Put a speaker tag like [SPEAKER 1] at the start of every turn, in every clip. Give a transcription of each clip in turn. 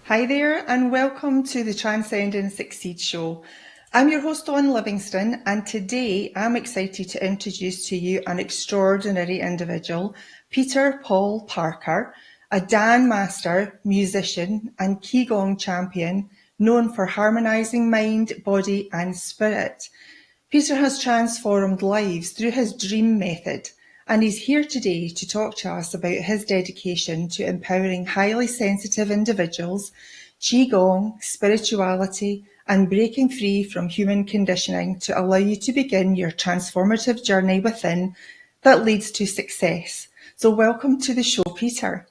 [SPEAKER 1] Hi there and welcome to the Transcend Succeed show. I'm your host Dawn Livingston, and today I'm excited to introduce to you an extraordinary individual, Peter Paul Parker, a Dahn Master, musician and Ki Gong champion known for harmonising mind, body and spirit. Peter has transformed lives through his dream method, and he's here today to talk to us about his dedication to empowering highly sensitive individuals, Ki Gong, spirituality, and breaking free from human conditioning to allow you to begin your transformative journey within that leads to success. So welcome to the show, Peter.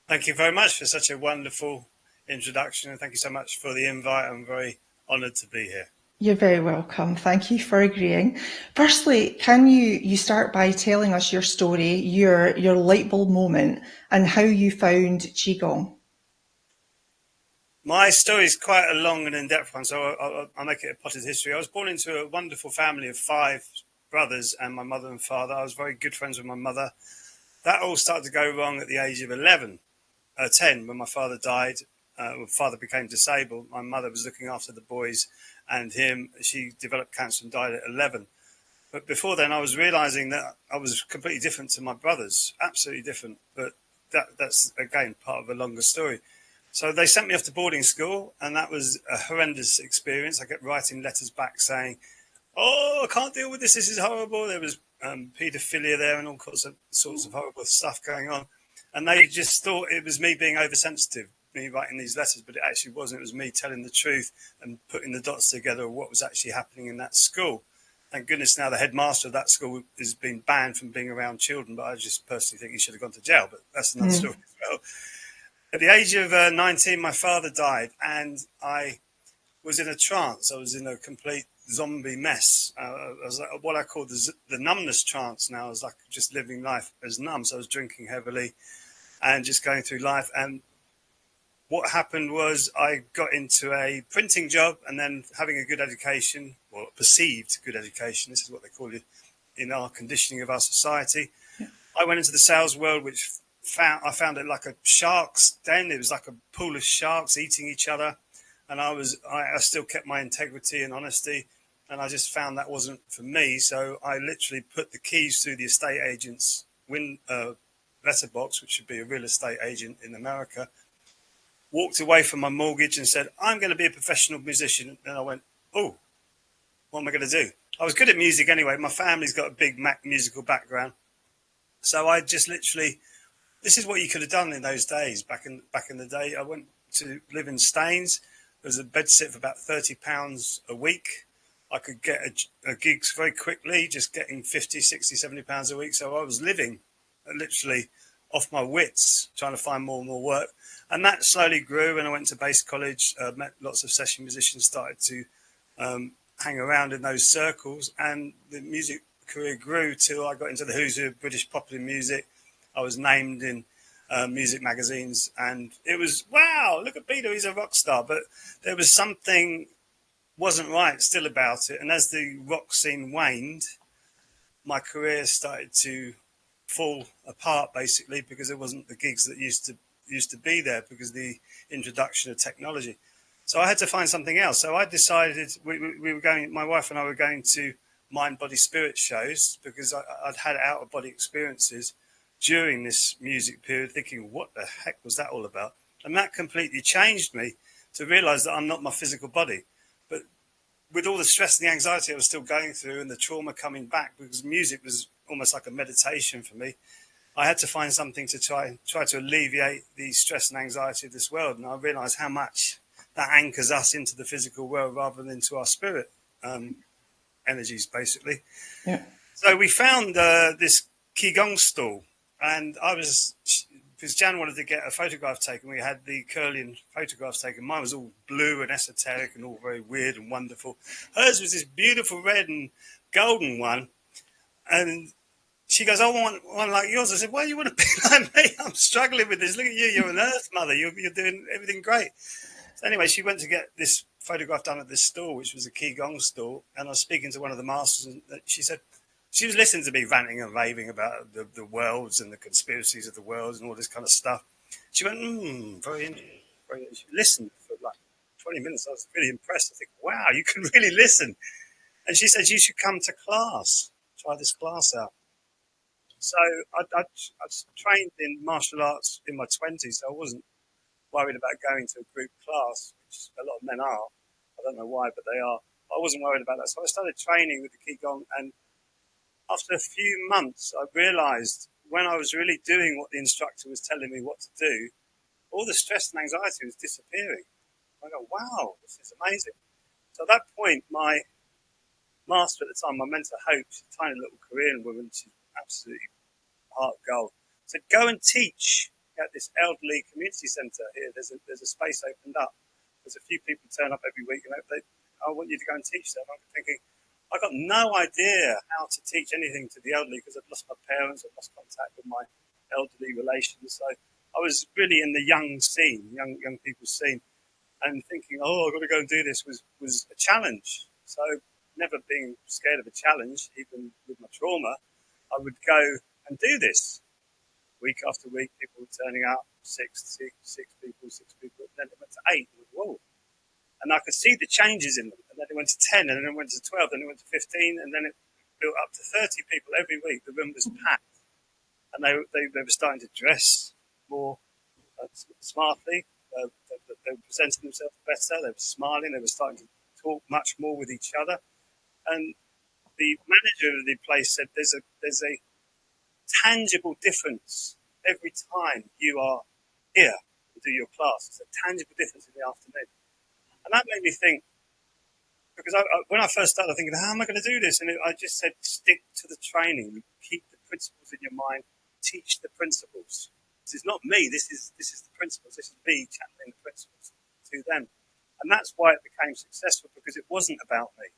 [SPEAKER 2] Thank you very much for such a wonderful introduction, and thank you so much for the invite. I'm very honoured to be here.
[SPEAKER 1] You're very welcome. Thank you for agreeing. Firstly, can you start by telling us your story, your light bulb moment, and how you found Ki Gong?
[SPEAKER 2] My story is quite a long and in-depth one, so I'll make it a potted history. I was born into a wonderful family of 5 brothers and my mother and father. I was very good friends with my mother. That all started to go wrong at the age of 10, when my father died. My father became disabled. My mother was looking after the boys and him. She developed cancer and died at 11. But before then, I was realizing that I was completely different to my brothers, absolutely different. But that's, again, part of a longer story. So they sent me off to boarding school, and that was a horrendous experience. I kept writing letters back saying, "Oh, I can't deal with this. This is horrible." There was paedophilia there and all sorts of horrible stuff going on. And they just thought it was me being oversensitive, me writing these letters, but it actually wasn't. It was me telling the truth and putting the dots together of what was actually happening in that school. Thank goodness now the headmaster of that school has been banned from being around children, but I just personally think he should have gone to jail, but that's another story as well. At the age of 19, my father died, and I was in a trance. I was in a complete zombie mess. I was like what I call the numbness trance now. I was like just living life as numb. So I was drinking heavily and just going through life. And what happened was I got into a printing job, and then having a good education, or perceived good education, this is what they call it in our conditioning of our society. Yeah. I went into the sales world, which I found it like a shark's den. It was like a pool of sharks eating each other. And I still kept my integrity and honesty. And I just found that wasn't for me. So I literally put the keys through the estate agent's letterbox, which should be a real estate agent in America, walked away from my mortgage and said, "I'm going to be a professional musician." And I went, "Oh, what am I going to do?" I was good at music anyway. My family's got a big musical background. So I just literally, this is what you could have done in those days, back in the day. I went to live in Staines. There was a bedsit for about £30 a week. I could get a gigs very quickly, just getting 50, 60, 70 pounds a week. So I was living literally off my wits, trying to find more and more work. And that slowly grew. And I went to bass college, met lots of session musicians, started to hang around in those circles. And the music career grew till I got into the who's who of British popular music. I was named in music magazines, and it was, wow, look at Peter, he's a rock star. But there was something wasn't right still about it. And as the rock scene waned, my career started to fall apart, basically, because it wasn't the gigs that used to, used to be there because of the introduction of technology. So I had to find something else. So I decided we were going, my wife and I were going to mind, body, spirit shows because I'd had out of body experiences during this music period, thinking, what the heck was that all about? And that completely changed me to realize that I'm not my physical body. But with all the stress and the anxiety I was still going through and the trauma coming back, because music was almost like a meditation for me, I had to find something to try to alleviate the stress and anxiety of this world. And I realized how much that anchors us into the physical world rather than into our spirit energies, basically.
[SPEAKER 1] Yeah.
[SPEAKER 2] So we found this Ki Gong stall, and because Jan wanted to get a photograph taken, we had the Curlian photographs taken. Mine was all blue and esoteric and all very weird and wonderful. Hers was this beautiful red and golden one. And she goes, I want one like yours. I said, why do you want to be like me? I'm struggling with this. Look at you. You're an earth mother. You're doing everything great. So anyway, she went to get this photograph done at this store, which was a Ki Gong store. And I was speaking to one of the masters, and she said, she was listening to me ranting and raving about the worlds and the conspiracies of the worlds and all this kind of stuff. She went, very interesting. She listened for like 20 minutes. I was really impressed. I think, wow, you can really listen. And she said, you should come to class. Try this class out. So I trained in martial arts in my 20s, so I wasn't worried about going to a group class, which a lot of men are. I don't know why, but they are. I wasn't worried about that. So I started training with the Ki Gong, and after a few months, I realized when I was really doing what the instructor was telling me what to do, all the stress and anxiety was disappearing. I go, wow, this is amazing. So at that point, my master at the time, my mentor Hope, she's a tiny little Korean woman, she's absolutely heart of gold, said, go and teach at this elderly community centre here. There's a space opened up. There's a few people turn up every week, and I want you to go and teach them. I'm thinking, I got no idea how to teach anything to the elderly because I'd lost my parents, I'd lost contact with my elderly relations. So I was really in the young scene, young people's scene, and thinking, oh, I've got to go and do this was a challenge. So never being scared of a challenge, even with my trauma, I would go and do this. Week after week, people were turning up, six people, and then it went to 8. Whoa. And I could see the changes in them. And then it went to 10, and then it went to 12, then it went to 15, and then it built up to 30 people every week. The room was packed. And they were starting to dress more smartly. They were presenting themselves better. They were smiling. They were starting to talk much more with each other. And the manager of the place said there's a tangible difference every time you are here to do your class. It's a tangible difference in the afternoon. And that made me think, because when I first started thinking, how am I going to do this? And I just said, stick to the training, keep the principles in your mind, teach the principles. This is not me, this is the principles, this is me channeling the principles to them. And that's why it became successful, because it wasn't about me.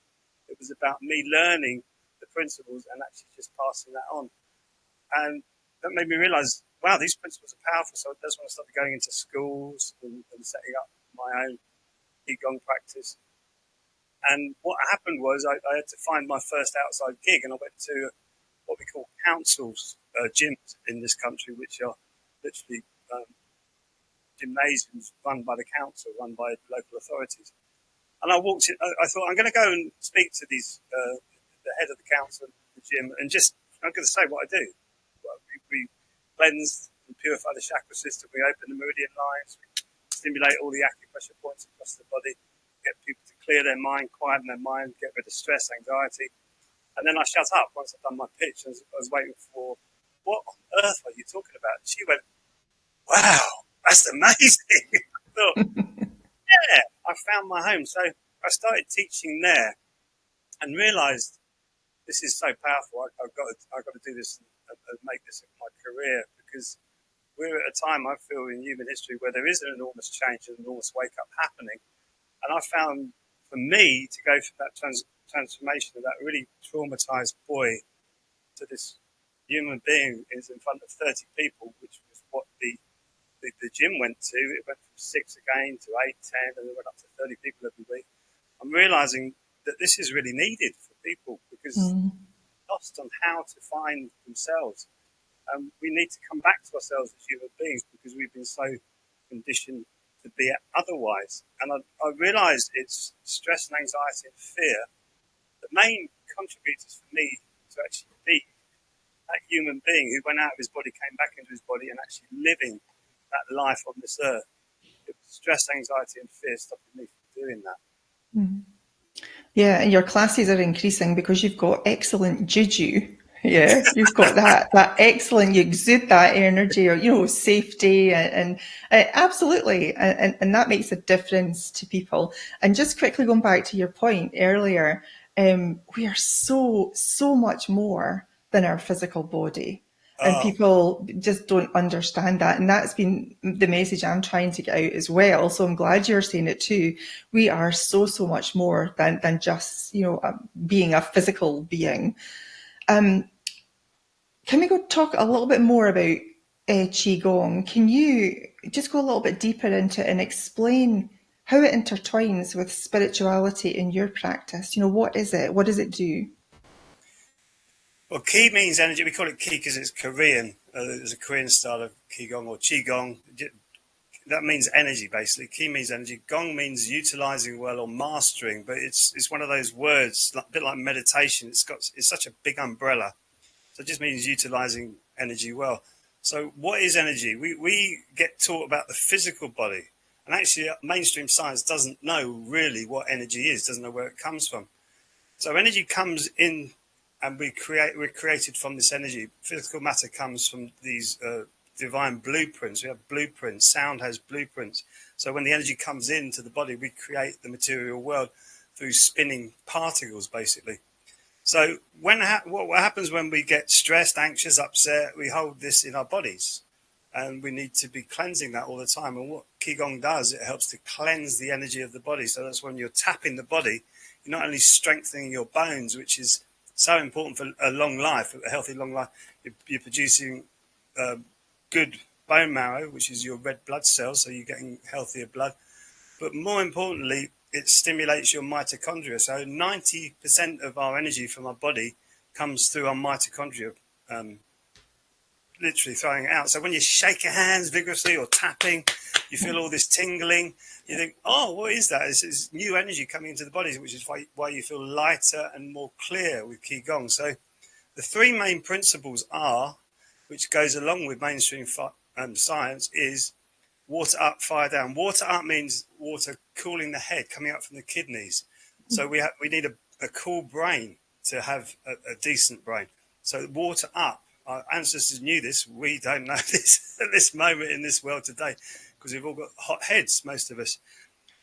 [SPEAKER 2] It was about me learning the principles and actually just passing that on. And that made me realize, wow, these principles are powerful. So that's when I started going into schools and setting up my own Ki Gong practice. And what happened was I had to find my first outside gig, and I went to what we call councils, gyms in this country, which are literally gymnasiums run by the council, run by local authorities. And I walked in, I thought, I'm going to go and speak to the head of the council, the gym, and I'm going to say what I do. We cleanse and purify the chakra system. We open the meridian lines. We stimulate all the acupressure points across the body. Get people to clear their mind, quieten their mind, get rid of stress, anxiety. And then I shut up once I'd done my pitch. I was waiting for, what on earth are you talking about? And she went, wow, that's amazing. I thought, yeah, I found my home. So I started teaching there and realized this is so powerful. I've got to do this and make this my career, because we're at a time, I feel, in human history where there is an enormous change, an enormous wake-up happening. And I found, for me, to go from that transformation of that really traumatized boy to this human being is in front of 30 people, which was what the gym went to. It went from 6 again to 8, 10, and it went up to 30 people every week. I'm realizing that this is really needed for people, because lost on how to find themselves. We need to come back to ourselves as human beings, because we've been so conditioned to be otherwise. And I realised it's stress and anxiety and fear, the main contributors for me to actually be that human being who went out of his body, came back into his body, and actually living that life on this earth. It was stress, anxiety, and fear stopping me from doing that.
[SPEAKER 1] Yeah, and your classes are increasing because you've got excellent juju. Yeah, you've got that excellent. You exude that energy, or safety, and absolutely, and that makes a difference to people. And just quickly going back to your point earlier, we are so much more than our physical body. And
[SPEAKER 2] Oh,
[SPEAKER 1] people just don't understand that. And that's been the message I'm trying to get out as well. So I'm glad you're saying it too. We are so much more than just, being a physical being. Can we go talk a little bit more about Qi Gong? Can you just go a little bit deeper into it and explain how it intertwines with spirituality in your practice? What is it? What does it do?
[SPEAKER 2] well, Ki means energy. We call it Ki because it's Korean. There's a Korean style of Ki Gong or Qi Gong. That means energy, basically. Ki means energy. Gong means utilizing well or mastering, but it's one of those words, a bit like meditation. It's such a big umbrella. So it just means utilizing energy well. So what is energy? We get taught about the physical body, and actually mainstream science doesn't know really what energy is, doesn't know where it comes from. So energy comes in, and we're created from this energy. Physical matter comes from these divine blueprints. We have blueprints. Sound has blueprints. So when the energy comes into the body, we create the material world through spinning particles, basically. So what happens when we get stressed, anxious, upset? We hold this in our bodies, and we need to be cleansing that all the time. And what Qigong does, it helps to cleanse the energy of the body. So that's when you're tapping the body, you're not only strengthening your bones, which is so important for a long life, a healthy long life. You're producing good bone marrow, which is your red blood cells, so you're getting healthier blood. But more importantly, it stimulates your mitochondria. So 90% of our energy from our body comes through our mitochondria, literally throwing it out. So when you shake your hands vigorously or tapping, you feel all this tingling. You think, oh, what is that? It's new energy coming into the body, which is why you feel lighter and more clear with Qigong. So the three main principles are, which goes along with mainstream science, is water up, fire down. Water up means water cooling the head, coming up from the kidneys. So we need a cool brain to have a decent brain. So water up. Our ancestors knew this. We don't know this at this moment in this world today because we've all got hot heads, most of us.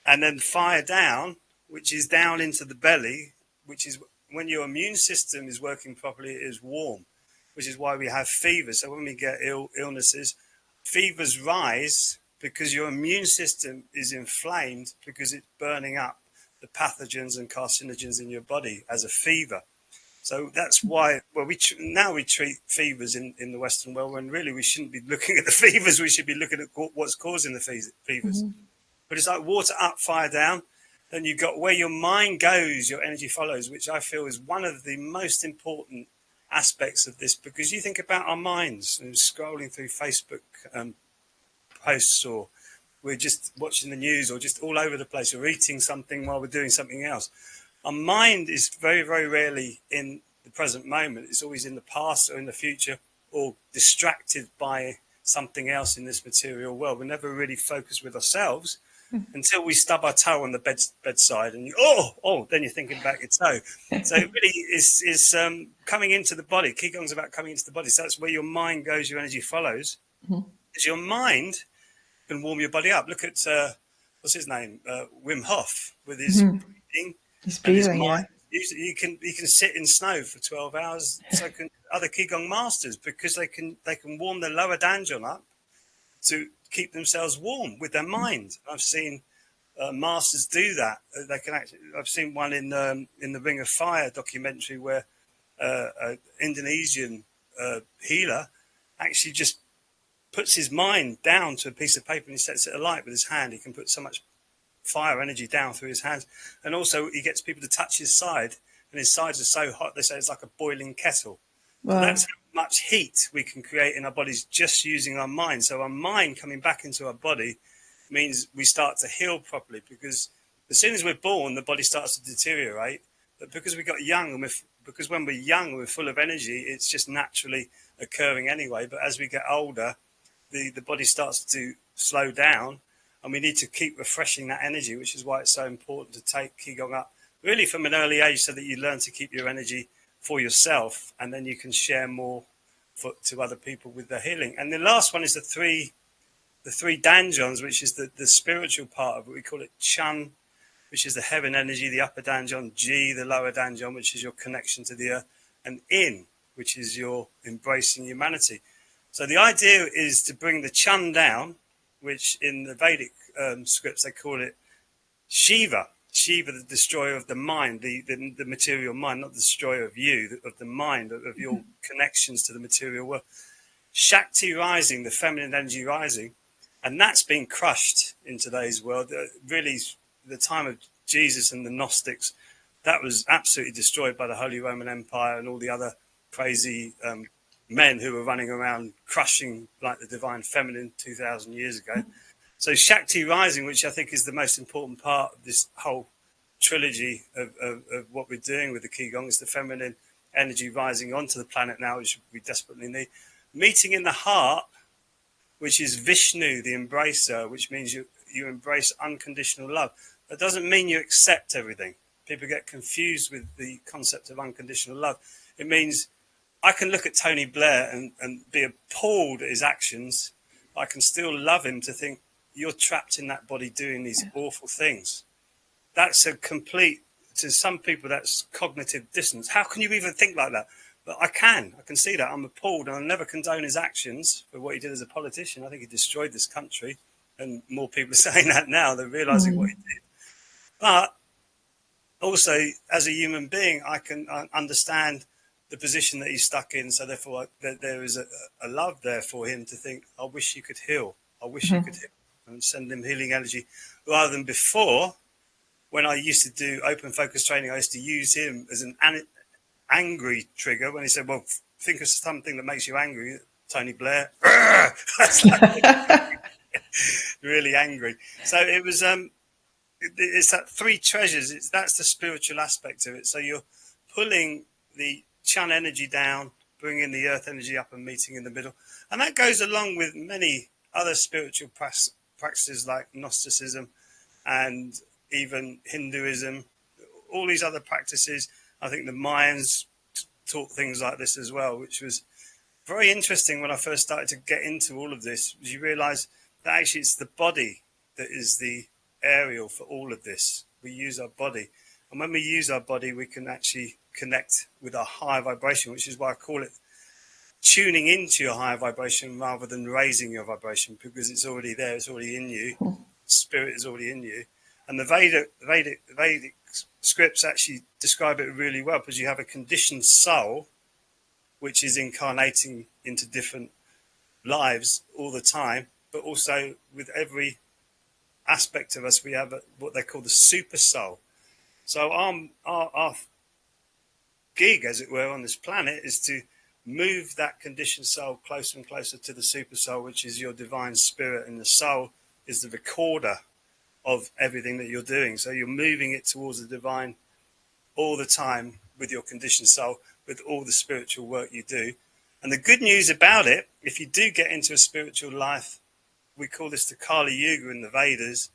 [SPEAKER 2] And then fire down, which is down into the belly, which is when your immune system is working properly, it is warm, which is why we have fever. So when we get illnesses, fevers rise because your immune system is inflamed because it's burning up the pathogens and carcinogens in your body as a fever. So that's why, well, now we treat fevers in the Western world when really we shouldn't be looking at the fevers. We should be looking at what's causing the fevers. But it's like water up, fire down. Then you've got where your mind goes, your energy follows, which I feel is one of the most important aspects of this, because you think about our minds and scrolling through Facebook posts, or we're just watching the news, or just all over the place, or eating something while we're doing something else. Our mind is very, very rarely in the present moment. It's always in the past or in the future, or distracted by something else in this material world. We're never really focused with ourselves until we stub our toe on the bedside, and then you're thinking about your toe. So it really is coming into the body. Qigong's about coming into the body. So that's where your mind goes, your energy follows. Because your mind can warm your body up. Look at what's his name, Wim Hof, with his breathing
[SPEAKER 1] He's
[SPEAKER 2] and his
[SPEAKER 1] breathing, yeah.
[SPEAKER 2] mind. You can sit in snow for 12 hours. So can other Qigong masters, because they can warm the lower dantian up to keep themselves warm with their mind. I've seen masters do that. They can actually. I've seen one in the Ring of Fire documentary where an Indonesian healer actually just puts his mind down to a piece of paper and he sets it alight with his hand. He can put so much fire energy down through his hands, and also he gets people to touch his side, and his sides are so hot they say it's like a boiling kettle. So
[SPEAKER 1] Wow.
[SPEAKER 2] that's much heat we can create in our bodies just using our mind. So our mind coming back into our body means we start to heal properly, because as soon as we're born, the body starts to deteriorate. But because we got young, and because when we're young, we're full of energy, it's just naturally occurring anyway. But as we get older, the body starts to slow down, and we need to keep refreshing that energy, which is why it's so important to take Ki Gong up really from an early age, so that you learn to keep your energy for yourself, and then you can share more to other people with the healing. And the last one is the three danjons, which is the spiritual part of it. We call it Chun, which is the heaven energy, the upper danjon, Ji, the lower danjon, which is your connection to the earth, and In, which is your embracing humanity. So the idea is to bring the Chun down, which in the Vedic scripts they call it Shiva. Shiva, the destroyer of the mind, the material mind, not the destroyer of you, of the mind, of your connections to the material world. Shakti rising, the feminine energy rising, and that's been crushed in today's world. Really, the time of Jesus and the Gnostics, that was absolutely destroyed by the Holy Roman Empire and all the other crazy men who were running around crushing like the divine feminine 2,000 years ago. So Shakti rising, which I think is the most important part of this whole trilogy of what we're doing with the Ki Gong, is the feminine energy rising onto the planet now, which we desperately need. Meeting in the heart, which is Vishnu, the embracer, which means you embrace unconditional love. That doesn't mean you accept everything. People get confused with the concept of unconditional love. It means I can look at Tony Blair and be appalled at his actions. I can still love him, to think, you're trapped in that body doing these awful things. That's a complete, to some people, that's cognitive dissonance. How can you even think like that? But I can see that. I'm appalled, and I'll never condone his actions for what he did as a politician. I think he destroyed this country, and more people are saying that now. They're realizing what he did. But also, as a human being, I can understand the position that he's stuck in. So therefore, there is a love there for him to think, I wish you could heal. I wish you could heal, and send him healing energy. Rather than before, when I used to do open focus training, I used to use him as an angry trigger. When he said, well, think of something that makes you angry. Tony Blair. That's like really angry. So it was, it's that three treasures. That's the spiritual aspect of it. So you're pulling the Chun energy down, bringing the earth energy up, and meeting in the middle. And that goes along with many other spiritual practices like Gnosticism and even Hinduism, all these other practices. I think the Mayans taught things like this as well, which was very interesting when I first started to get into all of this. You realize that actually it's the body that is the aerial for all of this. We use our body. And when we use our body, we can actually connect with our higher vibration, which is why I call it tuning into your higher vibration rather than raising your vibration, because it's already there. It's already in you. Spirit is already in you. And the Vedic scripts actually describe it really well, because you have a conditioned soul, which is incarnating into different lives all the time, but also with every aspect of us, we have what they call the super soul. So our gig, as it were, on this planet is to move that conditioned soul closer and closer to the super soul, which is your divine spirit, and the soul is the recorder of everything that you're doing. So you're moving it towards the divine all the time with your conditioned soul, with all the spiritual work you do. And the good news about it, if you do get into a spiritual life, we call this the Kali Yuga in the Vedas,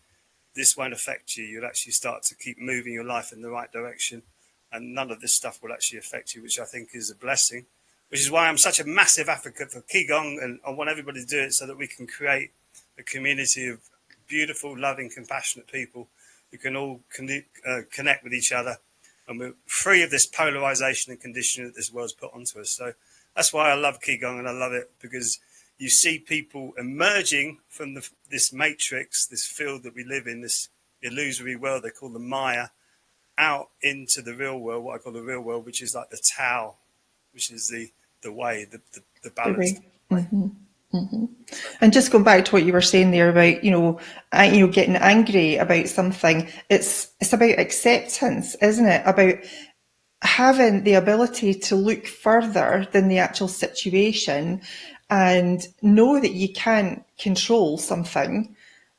[SPEAKER 2] this won't affect you. You'll actually start to keep moving your life in the right direction, and none of this stuff will actually affect you, which I think is a blessing, which is why I'm such a massive advocate for Ki Gong, and I want everybody to do it so that we can create a community of beautiful, loving, compassionate people who can all connect with each other, and we're free of this polarization and conditioning that this world's put onto us. So that's why I love Ki Gong, and I love it because you see people emerging from this matrix, this field that we live in, this illusory world they call the Maya, out into the real world, what I call the real world, which is like the Tao, which is the way, the balanced way.
[SPEAKER 1] And just going back to what you were saying there about, getting angry about something, it's about acceptance, isn't it? About having the ability to look further than the actual situation and know that you can't control something.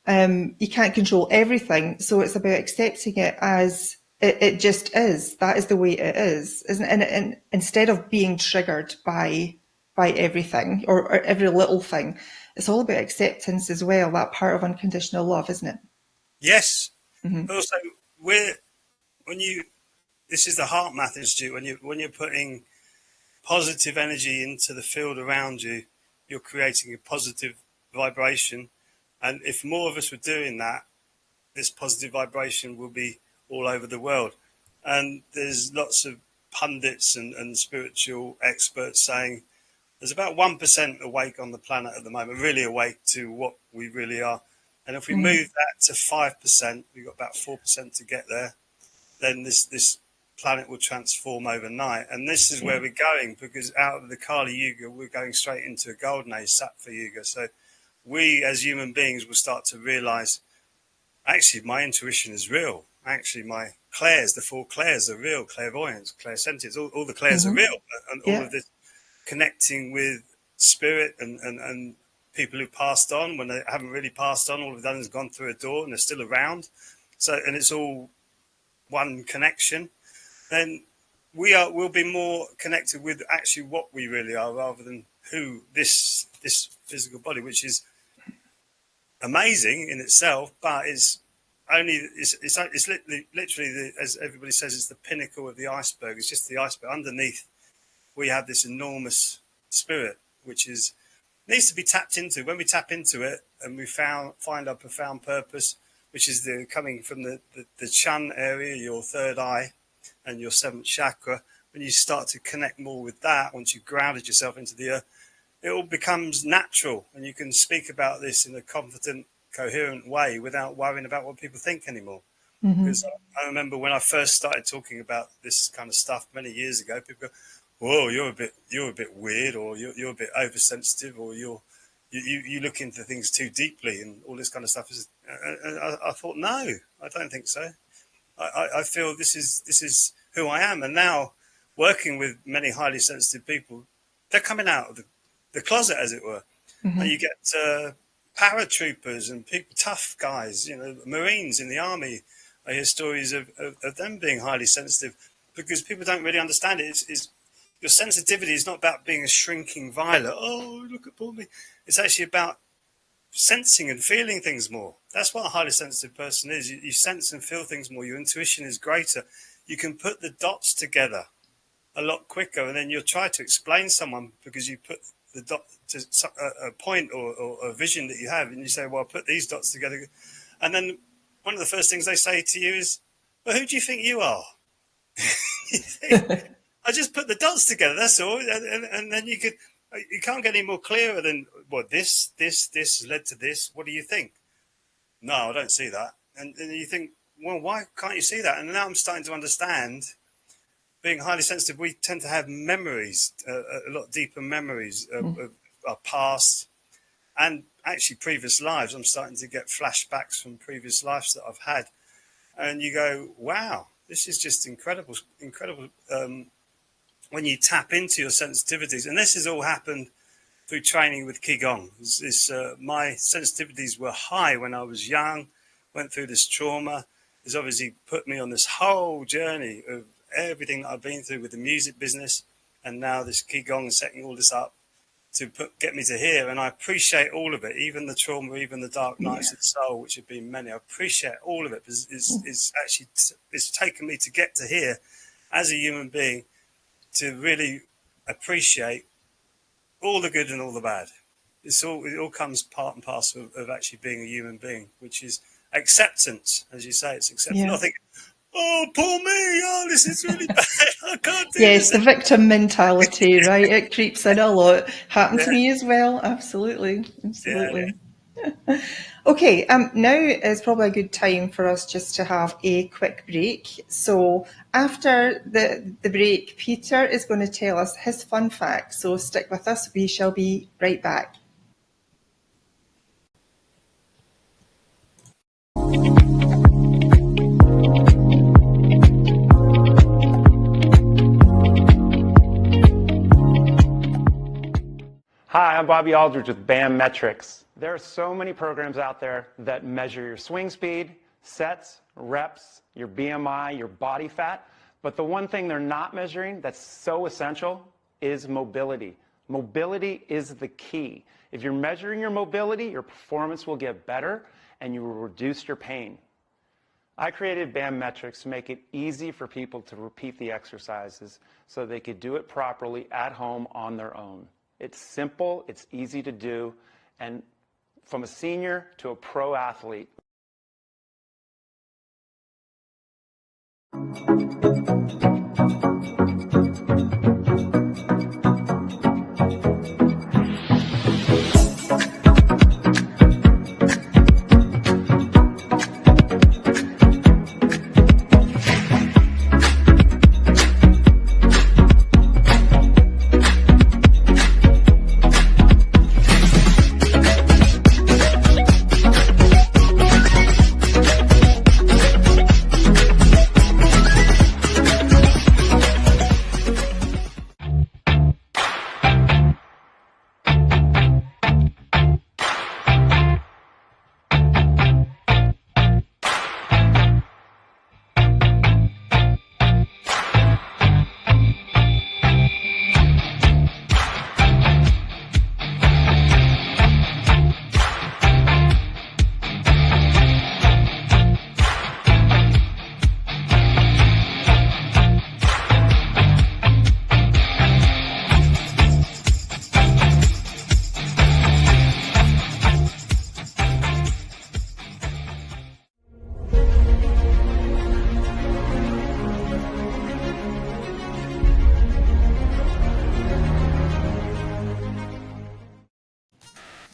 [SPEAKER 1] You can't control everything. So it's about accepting it as it just is. That is the way it is, isn't it? And instead of being triggered by everything or every little thing, it's all about acceptance as well. That part of unconditional love, isn't it?
[SPEAKER 2] Yes. Mm-hmm. Also, this is the heart math institute. When you're putting positive energy into the field around you, you're creating a positive vibration. And if more of us were doing that, this positive vibration will be all over the world. And there's lots of pundits and spiritual experts saying there's about 1% awake on the planet at the moment, really awake to what we really are. And if we move that to 5%, we've got about 4% to get there, then this planet will transform overnight. And this is where we're going, because out of the Kali Yuga, we're going straight into a golden age, Sattva Yuga. So we as human beings will start to realize, actually, my intuition is real. Actually, my clairs, the 4 clairs are real. Clairvoyance, clairsentience, all the clairs are real. And all of this connecting with spirit and people who passed on when they haven't really passed on, all they've done is gone through a door and they're still around. So, and it's all one connection. Then we'll be more connected with actually what we really are, rather than who this physical body, which is amazing in itself, but it's literally as everybody says, it's the pinnacle of the iceberg. It's just the iceberg. Underneath, we have this enormous spirit, which needs to be tapped into. When we tap into it and we find our profound purpose, which is coming from the Chun area, your third eye, and your 7th chakra, when you start to connect more with that, once you've grounded yourself into the earth, it all becomes natural, and you can speak about this in a confident, coherent way without worrying about what people think anymore. Because I remember when I first started talking about this kind of stuff many years ago, people go, "Whoa, you're a bit weird, or you're a bit oversensitive, or you look into things too deeply," and all this kind of stuff. I thought, no, I don't think so. I feel this is who I am. And now, working with many highly sensitive people, they're coming out of the closet, as it were. And you get paratroopers and people, tough guys, Marines in the army. I hear stories of them being highly sensitive, because people don't really understand it. Your sensitivity is not about being a shrinking violet. Oh, look at poor me. It's actually about sensing and feeling things more. That's what a highly sensitive person is. You sense and feel things more. Your intuition is greater. You can put the dots together a lot quicker, and then you'll try to explain someone because you put the dot to a point or a vision that you have, and you say, well, I'll put these dots together. And then one of the first things they say to you is, well, who do you think you are? You think, I just put the dots together, that's all. And then you can't get any more clearer than, well, this led to this. What do you think? No, I don't see that. And you think, well, why can't you see that? And now I'm starting to understand, being highly sensitive, we tend to have memories, a lot deeper memories of our past and actually previous lives. I'm starting to get flashbacks from previous lives that I've had. And you go, wow, this is just incredible, when you tap into your sensitivities. And this has all happened through training with Ki Gong. My sensitivities were high when I was young, went through this trauma. It's obviously put me on this whole journey of everything that I've been through with the music business, and now this Ki Gong is setting all this up to get me to here. And I appreciate all of it, even the trauma, even the dark nights of the soul, which have been many. I appreciate all of it, because it's taken me to get to here as a human being, to really appreciate all the good and all the bad. It all comes part and parcel of actually being a human being, which is acceptance, as you say. It's acceptance. Not thinking, oh, poor me, oh, this is really bad, I can't do this.
[SPEAKER 1] Yes, the victim mentality, right? It creeps in a lot. Happened to me as well. Absolutely. Okay, now is probably a good time for us just to have a quick break. So after the break, Peter is going to tell us his fun fact. So stick with us. We shall be right back.
[SPEAKER 3] Bobby Aldridge with BAM Metrics. There are so many programs out there that measure your swing speed, sets, reps, your BMI, your body fat. But the one thing they're not measuring that's so essential is mobility. Mobility is the key. If you're measuring your mobility, your performance will get better and you will reduce your pain. I created BAM Metrics to make it easy for people to repeat the exercises so they could do it properly at home on their own. It's simple, it's easy to do, and from a senior to a pro athlete.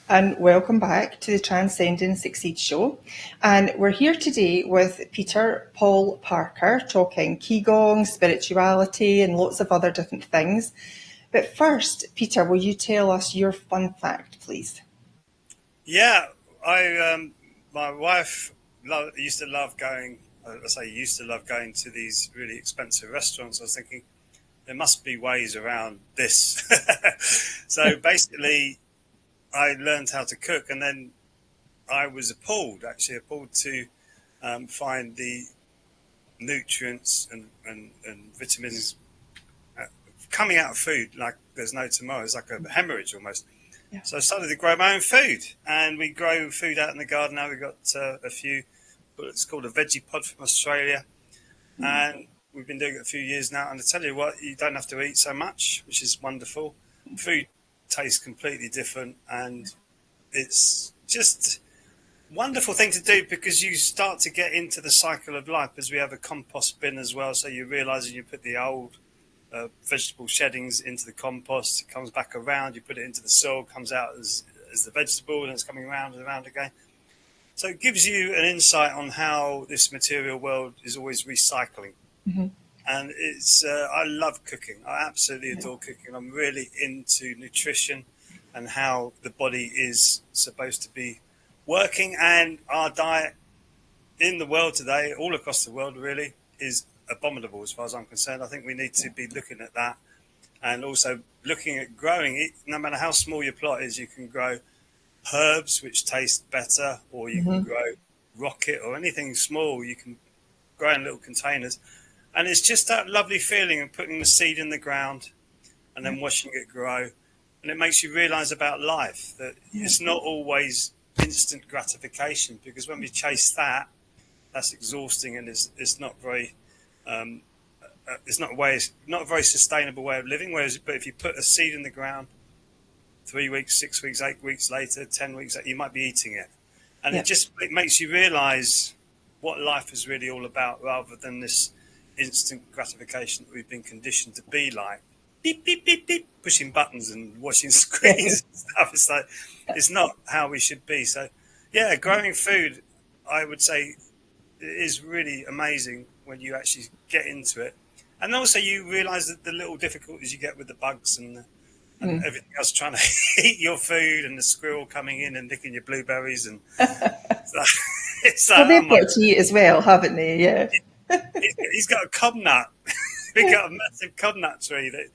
[SPEAKER 1] And welcome back to the Transcend Succeed show. And we're here today with Peter Paul Parker talking Ki Gong, spirituality, and lots of other different things. But first, Peter, will you tell us your fun fact, please?
[SPEAKER 2] Yeah, my wife used to love going. I say used to love going to these really expensive restaurants. I was thinking there must be ways around this. So basically, I learned how to cook, and then I was appalled to find the nutrients and vitamins coming out of food like there's no tomorrow. It's like a hemorrhage almost. Yeah. So I started to grow my own food, and we grow food out in the garden now. We've got a few, it's called a veggie pod from Australia, and we've been doing it a few years now. And I tell you what, you don't have to eat so much, which is wonderful. Food tastes completely different, and it's just wonderful thing to do because you start to get into the cycle of life, as we have a compost bin as well. So you realise you put the old vegetable sheddings into the compost, it comes back around, you put it into the soil, comes out as the vegetable, and it's coming around and around again. So it gives you an insight on how this material world is always recycling. Mm-hmm. And it's I love cooking. I absolutely adore cooking. I'm really into nutrition and how the body is supposed to be working. And our diet in the world today, all across the world really, is abominable as far as I'm concerned. I think we need to be looking at that and also looking at growing it. No matter how small your plot is, you can grow herbs which taste better, or you can grow rocket or anything small. You can grow in little containers. And it's just that lovely feeling of putting the seed in the ground and then watching it grow. And it makes you realize about life that it's not always instant gratification, because when we chase that, that's exhausting, and it's not very, it's not a very sustainable way of living. But if you put a seed in the ground, 3 weeks, 6 weeks, 8 weeks later, 10 weeks later, you might be eating it. And it makes you realize what life is really all about, rather than this instant gratification that we've been conditioned to be like. Beep, beep, beep, beep, pushing buttons and watching screens and stuff. It's like, it's not how we should be. So, yeah, growing food, I would say, is really amazing when you actually get into it. And also you realize that the little difficulties you get with the bugs and everything else trying to eat your food, and the squirrel coming in and nicking your blueberries. And it's like,
[SPEAKER 1] well, they've got to eat as well, haven't they? Yeah.
[SPEAKER 2] He's got a cob nut. We got a massive cob nut tree that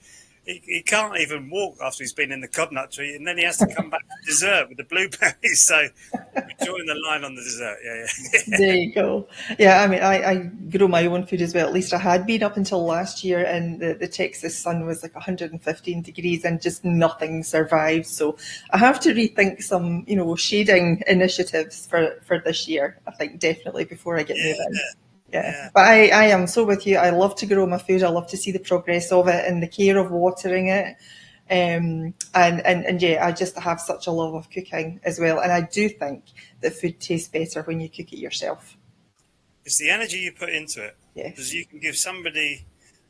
[SPEAKER 2] he can't even walk after he's been in the coconut tree, and then he has to come back for dessert with the blueberries. So we join the line on the dessert. Yeah.
[SPEAKER 1] There you go. Yeah, I mean, I grow my own food as well. At least I had been up until last year, and the Texas sun was like 115 degrees and just nothing survived. So I have to rethink some, shading initiatives for this year, I think, definitely before I get moving. Yeah. But I am so with you. I love to grow my food. I love to see the progress of it and the care of watering it. And yeah, I just have such a love of cooking as well. And I do think that food tastes better when you cook it yourself.
[SPEAKER 2] It's the energy you put into it.
[SPEAKER 1] Yes.
[SPEAKER 2] Because you can give somebody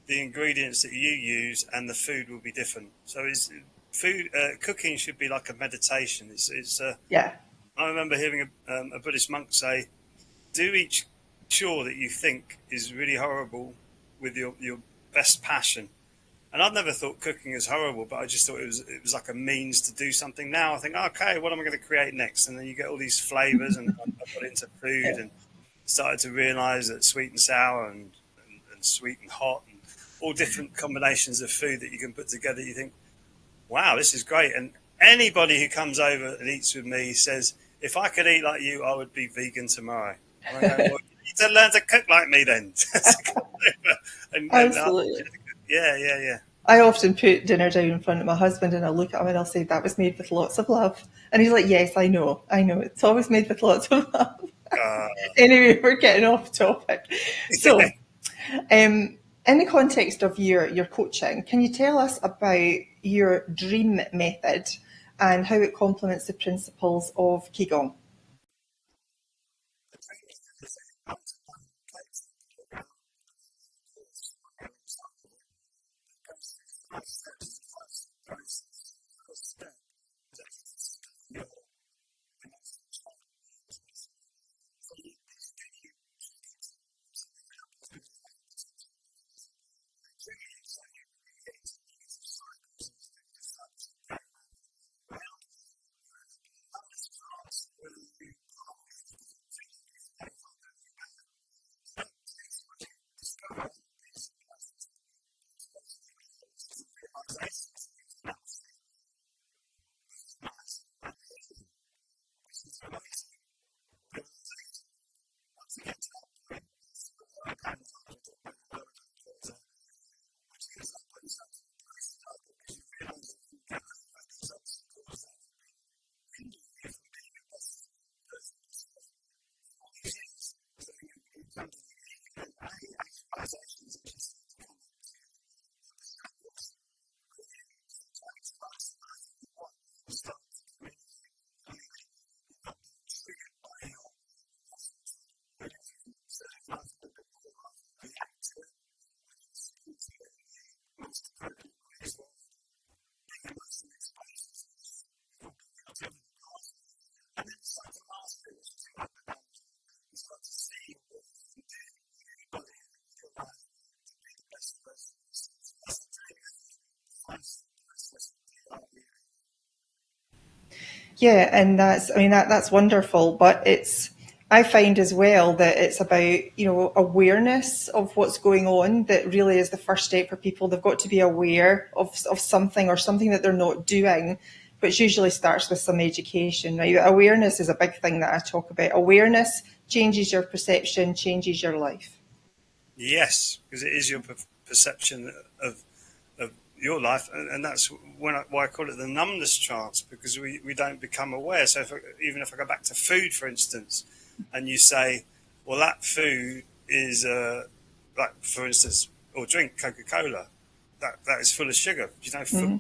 [SPEAKER 2] the ingredients that you use, and the food will be different. So it's food. Cooking should be like a meditation. It's
[SPEAKER 1] Yeah.
[SPEAKER 2] I remember hearing a Buddhist monk say, "Do each chore that you think is really horrible with your best passion." And I'd never thought cooking is horrible, but I just thought it was like a means to do something. Now I think, okay, what am I going to create next? And then you get all these flavors, and I got into food and started to realize that sweet and sour and sweet and hot and all different combinations of food that you can put together. You think, wow, this is great. And anybody who comes over and eats with me says, if I could eat like you, I would be vegan tomorrow. And I go, well, you need to learn to cook like me then.
[SPEAKER 1] Absolutely.
[SPEAKER 2] Yeah.
[SPEAKER 1] I often put dinner down in front of my husband and I'll look at him and I'll say, that was made with lots of love. And he's like, yes, I know. It's always made with lots of love. Anyway, we're getting off topic. So, in the context of your coaching, can you tell us about your dream method and how it complements the principles of Ki Gong? Yeah, and that's wonderful, but I find as well that it's about, awareness of what's going on that really is the first step for people. They've got to be aware of something or something that they're not doing, which usually starts with some education, right? Awareness is a big thing that I talk about. Awareness changes your perception, changes your life.
[SPEAKER 2] Yes, because it is your perception of your life, and that's why I call it the numbness trance, because we don't become aware. So even if I go back to food, for instance, and you say, well, that food is like, for instance, or drink Coca-Cola, that is full of sugar. Sugar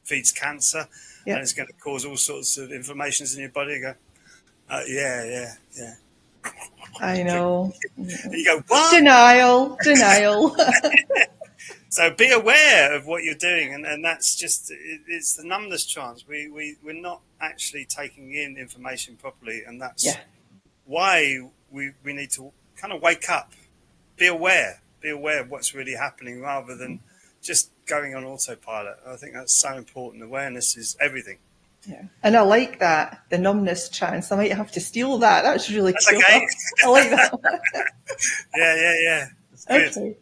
[SPEAKER 2] feeds cancer, and it's going to cause all sorts of inflammations in your body. You go, yeah.
[SPEAKER 1] I know.
[SPEAKER 2] And you go, what?
[SPEAKER 1] Denial.
[SPEAKER 2] So be aware of what you're doing, and that's just, it's the numbness trance. We're not actually taking in information properly, and that's why we need to kind of wake up, be aware of what's really happening rather than just going on autopilot. I think that's so important. Awareness is everything.
[SPEAKER 1] Yeah, and I like that, the numbness trance. I might have to steal that. That's really cool.
[SPEAKER 2] Okay.
[SPEAKER 1] I like that.
[SPEAKER 2] Yeah.
[SPEAKER 1] Okay.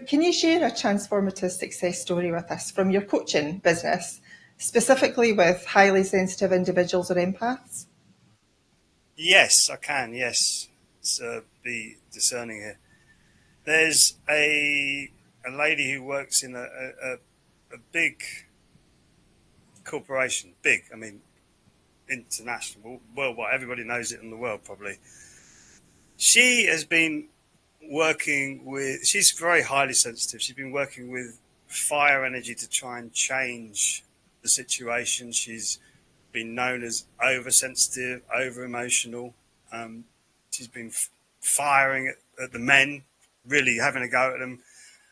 [SPEAKER 1] Can you share a transformative success story with us from your coaching business, specifically with highly sensitive individuals or empaths?
[SPEAKER 2] Yes, I can. Yes, so be discerning here. There's a lady who works in a big corporation. Big, I mean, international, worldwide. Everybody knows it in the world, probably. She has been working with. She's very highly sensitive. She's been working with fire energy to try and change the situation. She's been known as oversensitive, over emotional. She's been firing at the men, really having a go at them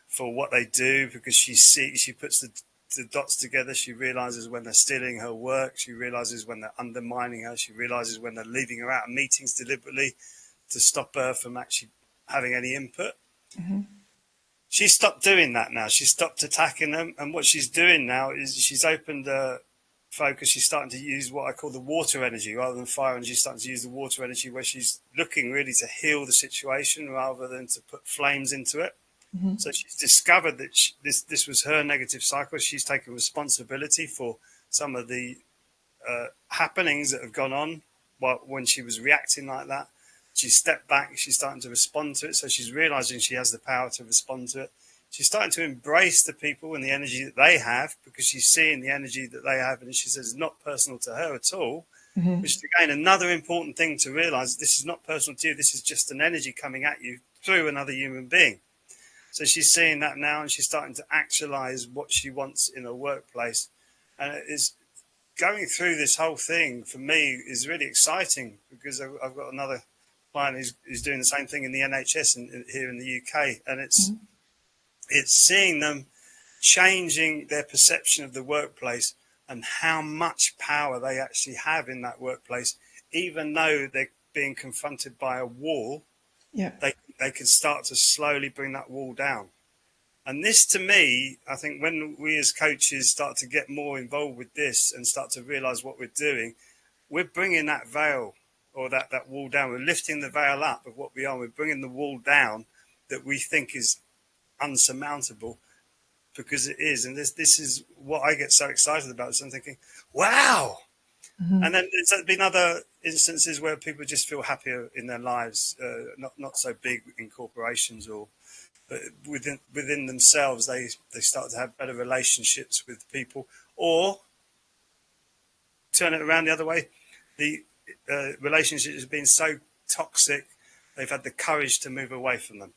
[SPEAKER 2] for what they do, because she puts the dots together. She realizes when they're stealing her work. She realizes when they're undermining her. She realizes when they're leaving her out of meetings deliberately to stop her from actually having any input.
[SPEAKER 1] Mm-hmm.
[SPEAKER 2] She stopped doing that now. She stopped attacking them. And what she's doing now is she's opened the focus. She's starting to use what I call the water energy rather than fire energy. She's starting to use the water energy, where she's looking really to heal the situation rather than to put flames into it.
[SPEAKER 1] Mm-hmm.
[SPEAKER 2] So she's discovered that this was her negative cycle. She's taken responsibility for some of the happenings that have gone on when she was reacting like that. She stepped back. She's starting to respond to it. So she's realizing she has the power to respond to it. She's starting to embrace the people and the energy that they have, because she's seeing the energy that they have. And she says it's not personal to her at all.
[SPEAKER 1] Mm-hmm.
[SPEAKER 2] Which is, again, another important thing to realize. This is not personal to you. This is just an energy coming at you through another human being. So she's seeing that now, and she's starting to actualize what she wants in her workplace. And it is going through this whole thing for me is really exciting, because I've got another client who's doing the same thing in the NHS here in the UK, and it's seeing them changing their perception of the workplace and how much power they actually have in that workplace, even though they're being confronted by a wall.
[SPEAKER 1] Yeah.
[SPEAKER 2] They can start to slowly bring that wall down. And this, to me, I think when we as coaches start to get more involved with this and start to realize what we're doing, we're bringing that veil or that wall down. We're lifting the veil up of what we are. We're bringing the wall down that we think is unsurmountable, because it is. And this is what I get so excited about. So I'm thinking, wow. Mm-hmm. And then there's been other instances where people just feel happier in their lives, not so big in corporations, or but within themselves, they start to have better relationships with people. Or turn it around the other way, the relationships have been so toxic, they've had the courage to move away from them.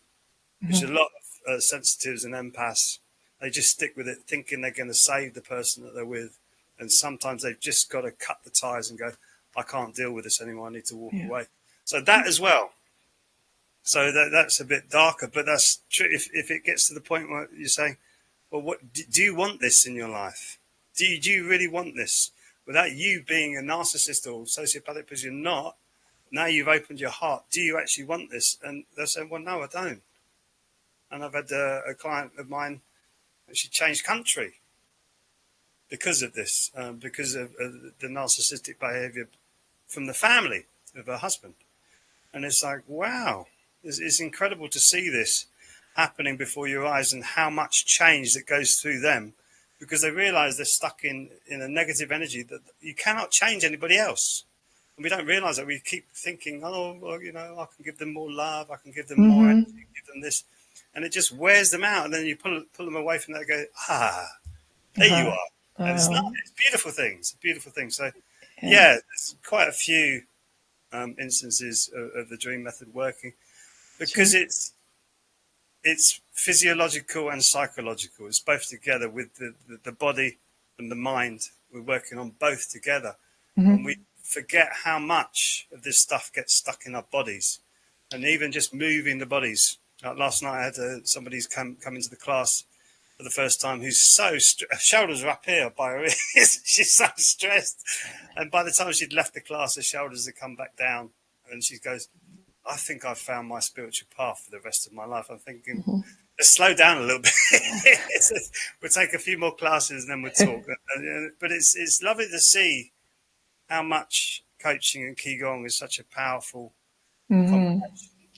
[SPEAKER 2] Mm-hmm. Which a lot of sensitives and empaths, they just stick with it, thinking they're going to save the person that they're with. And sometimes they've just got to cut the ties and go, I can't deal with this anymore. I need to walk away. So that as well. So that's a bit darker, but that's true. If it gets to the point where you're saying, well, what do you want this in your life? Do you really want this? Without you being a narcissist or sociopathic, because you're not, now you've opened your heart. Do you actually want this? And they're saying, well, no, I don't. And I've had a client of mine, she changed country because of this, because of the narcissistic behavior from the family of her husband. And it's like, wow, it's incredible to see this happening before your eyes, and how much change that goes through them, because they realize they're stuck in a negative energy that you cannot change anybody else. And we don't realize that. We keep thinking, oh, well, I can give them more love, I can give them more energy, give them this. And it just wears them out. And then you pull them away from that and go, there you are. And it's beautiful things, beautiful things. So, yeah, there's quite a few instances of the dream method working, because it's physiological and psychological. It's both together with the body and the mind. We're working on both together. Mm-hmm. And we forget how much of this stuff gets stuck in our bodies, and even just moving the bodies. Like last night I had somebody's come into the class for the first time who's so her shoulders are up here by her ears. She's so stressed, and by the time she'd left the class, her shoulders had come back down, and she goes, I think I've found my spiritual path for the rest of my life. I'm thinking, let's slow down a little bit. We'll take a few more classes and then we'll talk. But it's lovely to see how much coaching and Ki Gong is such a powerful combination.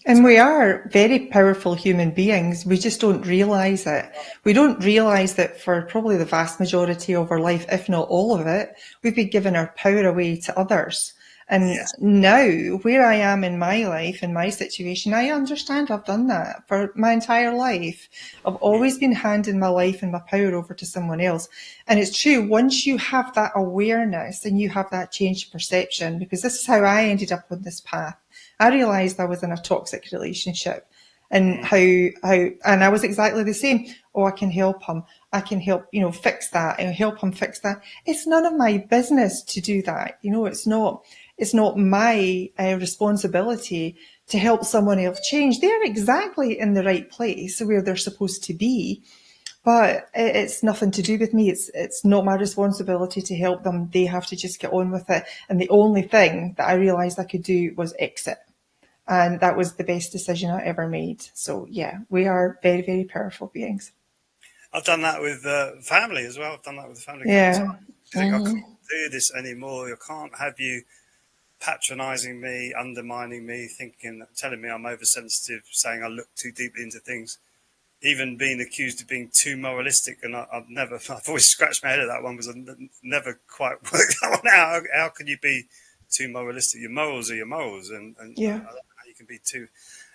[SPEAKER 1] And we are very powerful human beings. We just don't realise it. We don't realise that for probably the vast majority of our life, if not all of it, we've been giving our power away to others. And
[SPEAKER 2] Yes.
[SPEAKER 1] now, where I am in my life, in my situation, I understand I've done that for my entire life. I've always been handing my life and my power over to someone else. And it's true, once you have that awareness and you have that change of perception, because this is how I ended up on this path. I realised I was in a toxic relationship and and I was exactly the same. Oh, I can help him. I can help, fix that and help him fix that. It's none of my business to do that. It's not my responsibility to help someone else change. They're exactly in the right place where they're supposed to be. But it's nothing to do with me. It's not my responsibility to help them. They have to just get on with it. And the only thing that I realised I could do was exit. And that was the best decision I ever made. So yeah, we are very, very powerful beings.
[SPEAKER 2] I've done that with family as well. I've done that with the family a couple of
[SPEAKER 1] Yeah.
[SPEAKER 2] times. You think, I can't do this anymore. I can't have you patronising me, undermining me, telling me I'm oversensitive, saying I look too deeply into things. Even being accused of being too moralistic, and I've always scratched my head at that one because I've never quite worked that one out. How can you be too moralistic? Your morals are your morals, and I don't know how you can be too.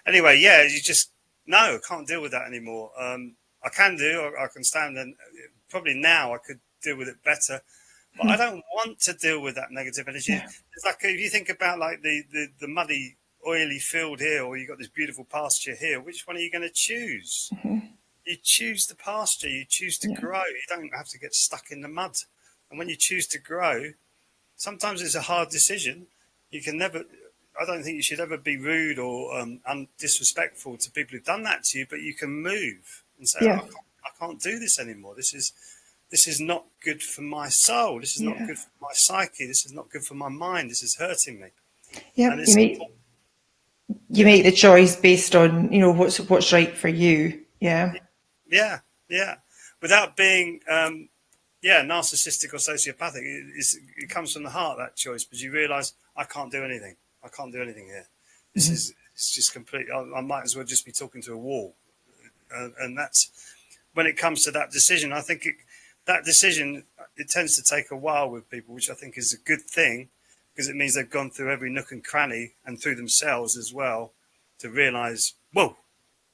[SPEAKER 2] Anyway, yeah, you just no, I can't deal with that anymore. I can do, I can stand, and probably now I could deal with it better. But I don't want to deal with that negative energy.
[SPEAKER 1] Yeah.
[SPEAKER 2] It's like if you think about like the muddy, oily field here, or you got this beautiful pasture here. Which one are you going to choose? You choose the pasture. You choose to grow. You don't have to get stuck in the mud. And when you choose to grow, sometimes it's a hard decision. You can never. I don't think you should ever be rude or disrespectful to people who've done that to you. But you can move and say,
[SPEAKER 1] Yeah.
[SPEAKER 2] I can't do this anymore. This is not good for my soul. This is not
[SPEAKER 1] Yeah.
[SPEAKER 2] good for my psyche. This is not good for my mind. This is hurting me.
[SPEAKER 1] Yeah.
[SPEAKER 2] And
[SPEAKER 1] You
[SPEAKER 2] it's
[SPEAKER 1] make the choice based on, what's right for you. Yeah.
[SPEAKER 2] yeah. Without being narcissistic or sociopathic, it comes from the heart, that choice, because you realise I can't do anything. I can't do anything here. It's just complete. I might as well just be talking to a wall. And that's when it comes to that decision. I think that decision, it tends to take a while with people, which I think is a good thing, because it means they've gone through every nook and cranny and through themselves as well to realise, whoa,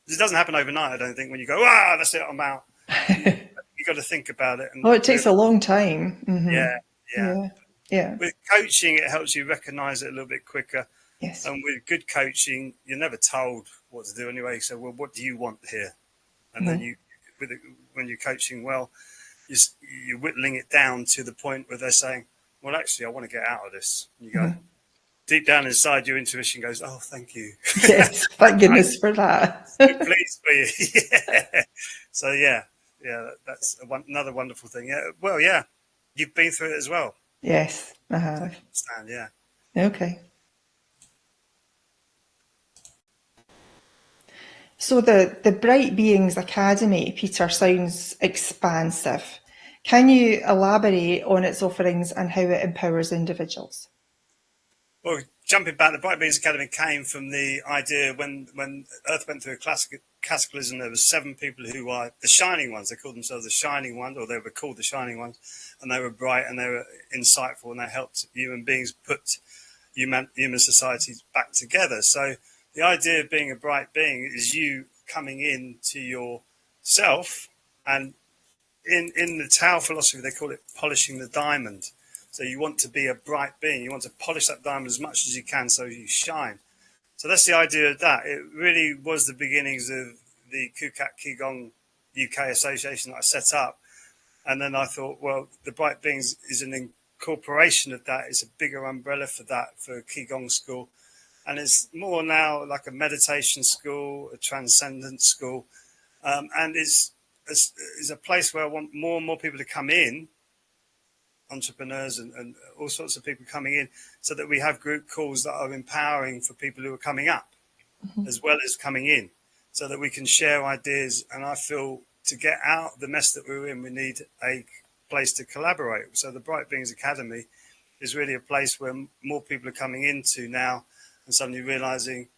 [SPEAKER 2] it doesn't happen overnight. I don't think when you go, that's it, I'm out. You got to think about it.
[SPEAKER 1] Oh, it takes a long time.
[SPEAKER 2] Yeah, yeah.
[SPEAKER 1] Yeah. Yeah.
[SPEAKER 2] With coaching, it helps you recognise it a little bit quicker.
[SPEAKER 1] Yes.
[SPEAKER 2] And with good coaching, you're never told what to do anyway. So, well, what do you want here? And then when you're coaching well, you're whittling it down to the point where they're saying, well, actually, I want to get out of this. And you go, deep down inside, your intuition goes, oh, thank you.
[SPEAKER 1] Yes. Thank goodness for that.
[SPEAKER 2] So pleased for you. Yeah. So, yeah, that's another wonderful thing. Yeah. Well, yeah, you've been through it as well.
[SPEAKER 1] Yes, I
[SPEAKER 2] So
[SPEAKER 1] have.
[SPEAKER 2] you understand, yeah.
[SPEAKER 1] Okay. So the Bright Beings Academy, Peter, sounds expansive. Can you elaborate on its offerings and how it empowers individuals?
[SPEAKER 2] Well, jumping back, the Bright Beings Academy came from the idea when Earth went through a cataclysm, there were 7 people who are the Shining Ones. They called themselves the Shining Ones, or they were called the Shining Ones, and they were bright and they were insightful, and they helped human beings put human societies back together. So the idea of being a bright being is you coming into yourself, and in the Tao philosophy, they call it polishing the diamond. So you want to be a bright being. You want to polish that diamond as much as you can so you shine. So that's the idea of that. It really was the beginnings of the Ki Gong UK association that I set up. And then I thought, well, the Bright Beings is an incorporation of that. It's a bigger umbrella for that, for Ki Gong school. And it's more now like a meditation school, a transcendent school. And it's a place where I want more and more people to come in, entrepreneurs and all sorts of people coming in, so that we have group calls that are empowering for people who are coming up as well as coming in, so that we can share ideas. And I feel to get out the mess that we're in, we need a place to collaborate. So the Bright Beings Academy is really a place where more people are coming into now and suddenly realizing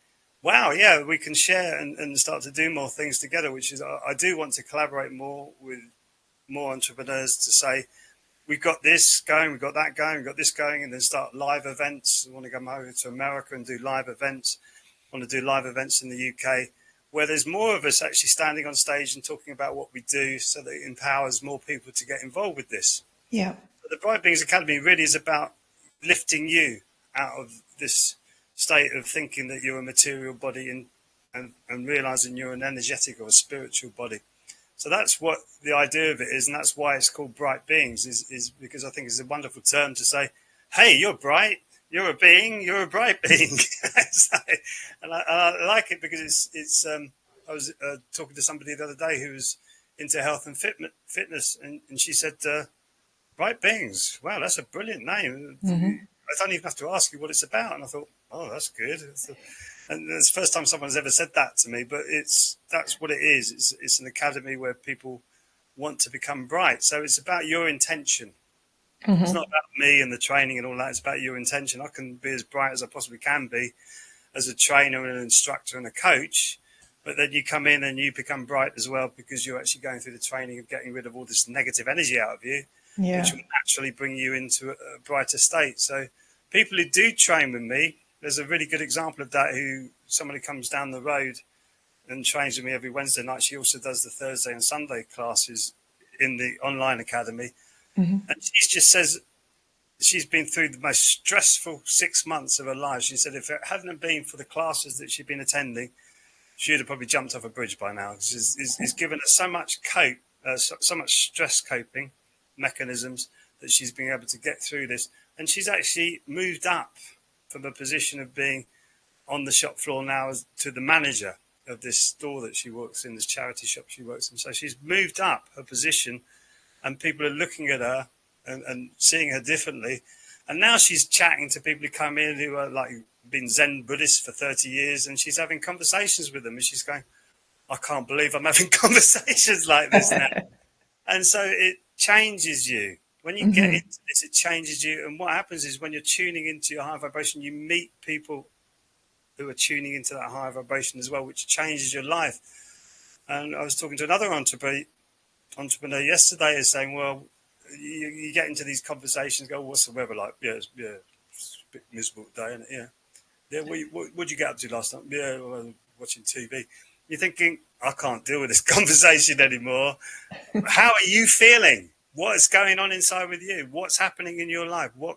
[SPEAKER 2] wow, yeah, we can share and start to do more things together, which is, I do want to collaborate more with more entrepreneurs to say, we've got this going, we've got that going, we've got this going, and then start live events. I want to go over to America and do live events. I want to do live events in the UK where there's more of us actually standing on stage and talking about what we do so that it empowers more people to get involved with this.
[SPEAKER 1] Yeah.
[SPEAKER 2] But the Bright Beings Academy really is about lifting you out of this state of thinking that you're a material body and realizing you're an energetic or a spiritual body. So that's what the idea of it is, and that's why it's called Bright Beings, is because I think it's a wonderful term to say, hey, you're bright, you're a being, you're a bright being. So, and I like it because it's I was talking to somebody the other day who was into health and fitness, and she said, Bright Beings, wow, that's a brilliant name. I don't even have to ask you what it's about. And I thought, oh, that's good. And it's the first time someone's ever said that to me, but that's what it is. It's an academy where people want to become bright. So it's about your intention. It's not about me and the training and all that. It's about your intention. I can be as bright as I possibly can be as a trainer and an instructor and a coach, but then you come in and you become bright as well because you're actually going through the training of getting rid of all this negative energy out of you, which will naturally bring you into a brighter state. So people who do train with me, there's a really good example of that, who somebody comes down the road and trains with me every Wednesday night. She also does the Thursday and Sunday classes in the online academy. And she just says she's been through the most stressful 6 months of her life. She said if it hadn't been for the classes that she'd been attending, she'd have probably jumped off a bridge by now. It's given her so much so much stress coping mechanisms that she's been able to get through this. And she's actually moved up from a position of being on the shop floor now to the manager of this store that she works in, this charity shop she works in. So she's moved up her position, and people are looking at her and seeing her differently. And now she's chatting to people who come in who are like been Zen Buddhists for 30 years, and she's having conversations with them, and she's going, I can't believe I'm having conversations like this now. And so it changes you. When you get into this, it changes you. And what happens is when you're tuning into your higher vibration, you meet people who are tuning into that higher vibration as well, which changes your life. And I was talking to another entrepreneur yesterday, is saying, well, you get into these conversations, go, what's the weather like? Yeah, it's a bit miserable day, isn't it? Yeah. What'd you get up to last night? Yeah, well, watching TV. You're thinking, I can't deal with this conversation anymore. How are you feeling? What is going on inside with you? What's happening in your life? What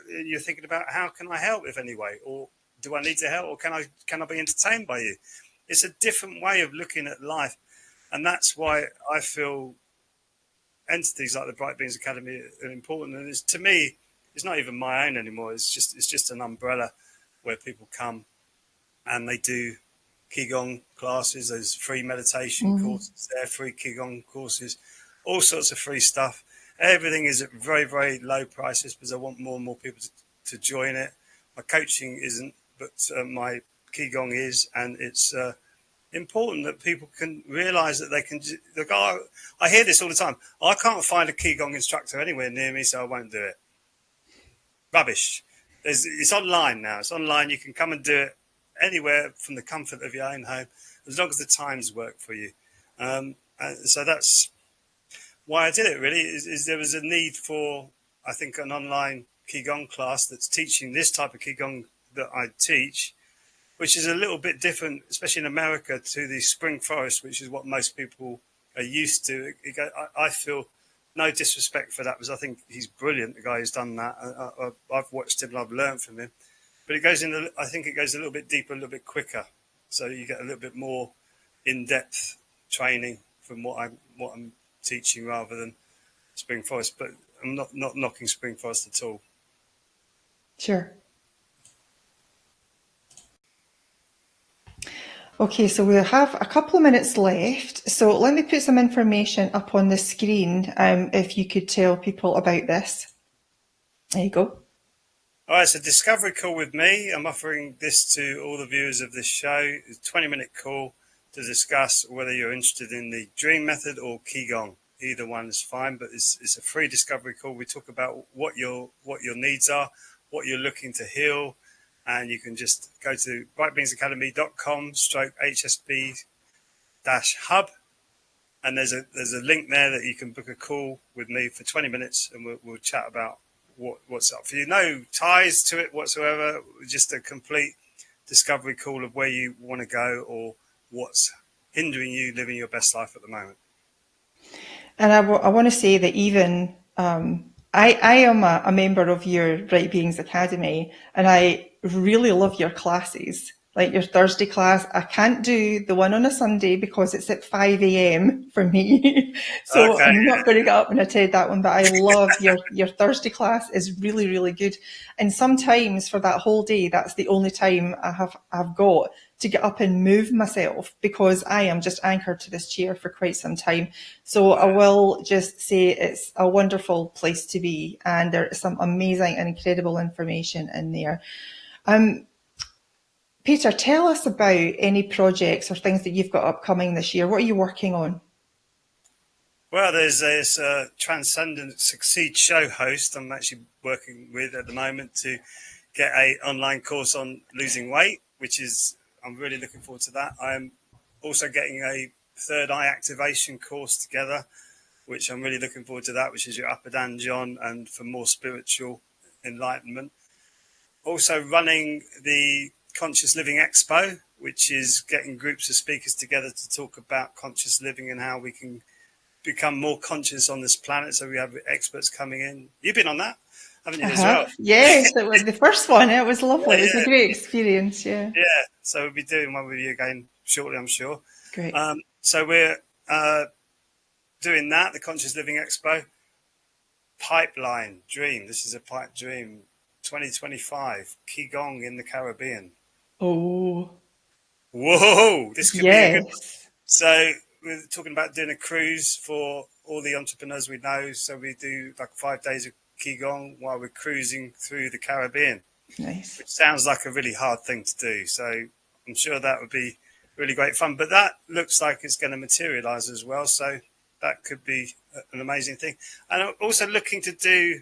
[SPEAKER 2] you're thinking about? How can I help, if any way? Or do I need to help? Or can I be entertained by you? It's a different way of looking at life. And that's why I feel entities like the Bright Beings Academy are important. And to me, it's not even my own anymore. It's just an umbrella where people come and they do Ki Gong classes. There's free meditation courses there, free Ki Gong courses, all sorts of free stuff. Everything is at very, very low prices because I want more and more people to join it. My coaching isn't, but my Ki Gong is, and it's important that people can realize that they can look. I hear this all the time. I can't find a Ki Gong instructor anywhere near me, so I won't do it. Rubbish. It's online now. It's online. You can come and do it anywhere from the comfort of your own home, as long as the times work for you. So that's why I did it, really, is there was a need for, I think, an online Ki Gong class that's teaching this type of Ki Gong that I teach, which is a little bit different, especially in America, to the spring forest, which is what most people are used to. I feel no disrespect for that, because I think he's brilliant, the guy who's done that. I've watched him and I've learned from him. But I think it goes a little bit deeper, a little bit quicker. So you get a little bit more in-depth training from what I'm teaching rather than Spring Forest. But I'm not knocking Spring Forest at all.
[SPEAKER 1] Sure. Okay, so we have a couple of minutes left. So let me put some information up on the screen, if you could tell people about this. There you go.
[SPEAKER 2] All right, it's a discovery call with me. I'm offering this to all the viewers of this show. It's a 20-minute call to discuss whether you're interested in the Dream Method or Ki Gong. Either one is fine, but it's a free discovery call. We talk about what your needs are, what you're looking to heal, and you can just go to brightbeansacademy.com/HSB-hub, and there's a link there that you can book a call with me for 20 minutes, and we'll chat about what's up for you. No ties to it whatsoever, just a complete discovery call of where you want to go or what's hindering you living your best life at the moment.
[SPEAKER 1] And I want to say that even I am a member of your Bright Beings Academy, and I really love your classes. Like your Thursday class, I can't do the one on a Sunday because it's at 5 a.m. for me. So
[SPEAKER 2] Okay.
[SPEAKER 1] I'm not going to get up and attend that one, but I love your Thursday class is really, really good. And sometimes for that whole day, that's the only time I've got to get up and move myself because I am just anchored to this chair for quite some time. So I will just say it's a wonderful place to be, and there's some amazing and incredible information in there. Peter, tell us about any projects or things that you've got upcoming this year. What are you working on?
[SPEAKER 2] Well, there's this Transcend Succeed show host I'm actually working with at the moment to get an online course on losing weight, which is, I'm really looking forward to that. I'm also getting a third eye activation course together, which I'm really looking forward to that, which is your upper Dan John and for more spiritual enlightenment. Also running the Conscious Living Expo, which is getting groups of speakers together to talk about conscious living and how we can become more conscious on this planet. So we have experts coming in. You've been on that, haven't you, as well?
[SPEAKER 1] Yes, it was the first one. It was lovely.
[SPEAKER 2] Yeah,
[SPEAKER 1] it was a great experience. Yeah.
[SPEAKER 2] Yeah. So we'll be doing one with you again shortly, I'm sure.
[SPEAKER 1] Great.
[SPEAKER 2] So we're doing that, the Conscious Living Expo. Pipeline Dream. This is a pipe dream. 2025. Ki Gong in the Caribbean.
[SPEAKER 1] Oh.
[SPEAKER 2] Whoa! This could be a good one. So we're talking about doing a cruise for all the entrepreneurs we know. So we do like 5 days of Ki Gong while we're cruising through the Caribbean.
[SPEAKER 1] Nice.
[SPEAKER 2] Which sounds like a really hard thing to do. So I'm sure that would be really great fun. But that looks like it's going to materialize as well. So that could be an amazing thing. And I'm also looking to do,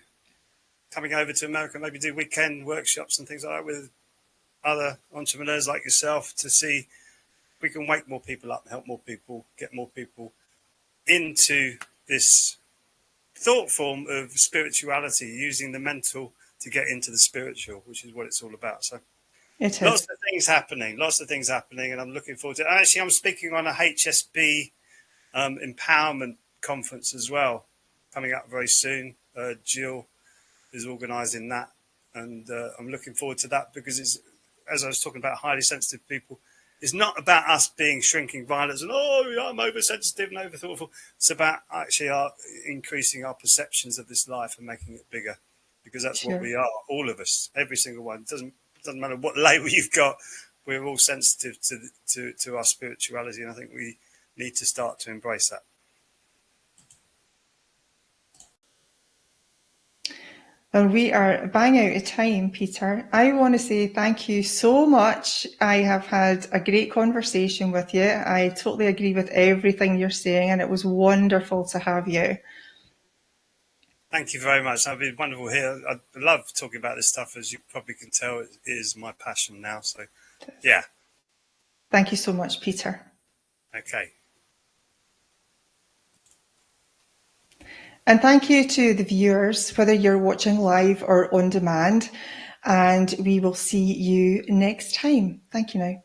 [SPEAKER 2] coming over to America, maybe do weekend workshops and things like that with other entrepreneurs like yourself to see if we can wake more people up, help more people, get more people into this thought form of spirituality, using the mental to get into the spiritual, which is what it's all about. So lots of things happening, and I'm looking forward to it. Actually, I'm speaking on a HSB empowerment conference as well, coming up very soon. Jill is organising that, and I'm looking forward to that because it's, as I was talking about, highly sensitive people. It's not about us being shrinking violets and, oh, I'm oversensitive and overthoughtful. It's about actually increasing our perceptions of this life and making it bigger, because that's what we are, all of us, every single one. It doesn't matter what label you've got. We're all sensitive to our spirituality, and I think we need to start to embrace that.
[SPEAKER 1] Well, we are bang out of time, Peter. I want to say thank you so much. I have had a great conversation with you. I totally agree with everything you're saying, and it was wonderful to have you.
[SPEAKER 2] Thank you very much. I've been wonderful here. I love talking about this stuff. As you probably can tell, it is my passion now. So, yeah.
[SPEAKER 1] Thank you so much, Peter.
[SPEAKER 2] Okay.
[SPEAKER 1] And thank you to the viewers, whether you're watching live or on demand. And we will see you next time. Thank you now.